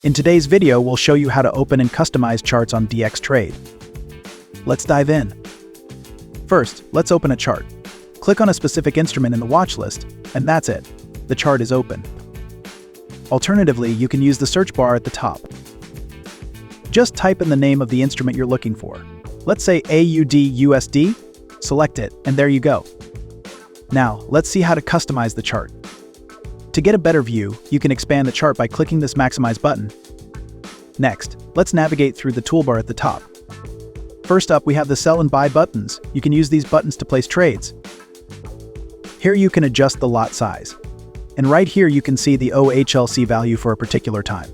In today's video, we'll show you how to open and customize charts on DXtrade. Let's dive in. First, let's open a chart. Click on a specific instrument in the watch list, and that's it. The chart is open. Alternatively, you can use the search bar at the top. Just type in the name of the instrument you're looking for. Let's say AUDUSD, select it, and there you go. Now, let's see how to customize the chart. To get a better view, you can expand the chart by clicking this Maximize button. Next, let's navigate through the toolbar at the top. First up, we have the Sell and Buy buttons. You can use these buttons to place trades. Here you can adjust the lot size. And right here you can see the OHLC value for a particular time.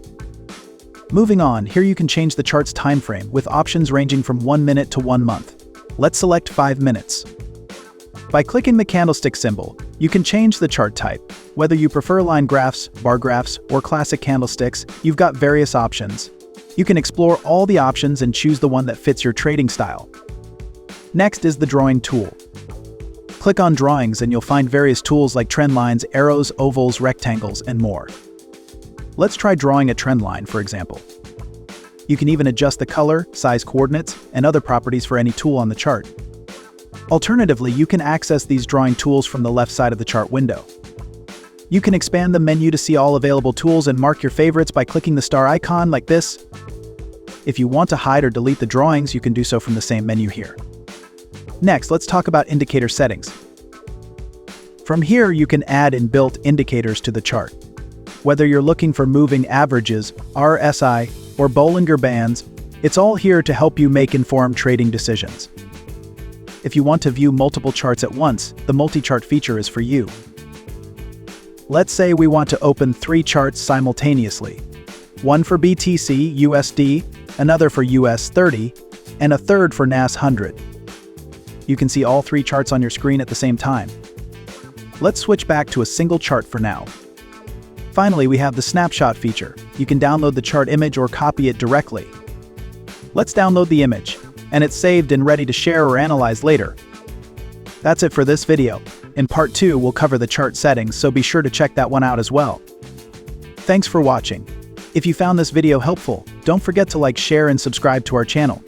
Moving on, here you can change the chart's time frame with options ranging from 1 minute to 1 month. Let's select 5 minutes. By clicking the candlestick symbol, you can change the chart type. Whether you prefer line graphs, bar graphs, or classic candlesticks, you've got various options. You can explore all the options and choose the one that fits your trading style. Next is the drawing tool. Click on drawings and you'll find various tools like trend lines, arrows, ovals, rectangles, and more. Let's try drawing a trend line, for example. You can even adjust the color, size coordinates, and other properties for any tool on the chart. Alternatively, you can access these drawing tools from the left side of the chart window. You can expand the menu to see all available tools and mark your favorites by clicking the star icon like this. If you want to hide or delete the drawings, you can do so from the same menu here. Next, let's talk about indicator settings. From here, you can add inbuilt indicators to the chart. Whether you're looking for moving averages, RSI, or Bollinger Bands, it's all here to help you make informed trading decisions. If you want to view multiple charts at once, the multi-chart feature is for you. Let's say we want to open 3 charts simultaneously. One for BTC, USD, another for US30, and a third for NAS 100. You can see all 3 charts on your screen at the same time. Let's switch back to a single chart for now. Finally, we have the snapshot feature. You can download the chart image or copy it directly. Let's download the image, and it's saved and ready to share or analyze later. That's it for this video. In part 2, we'll cover the chart settings, so be sure to check that one out as well. Thanks for watching. If you found this video helpful, don't forget to like, share, and subscribe to our channel.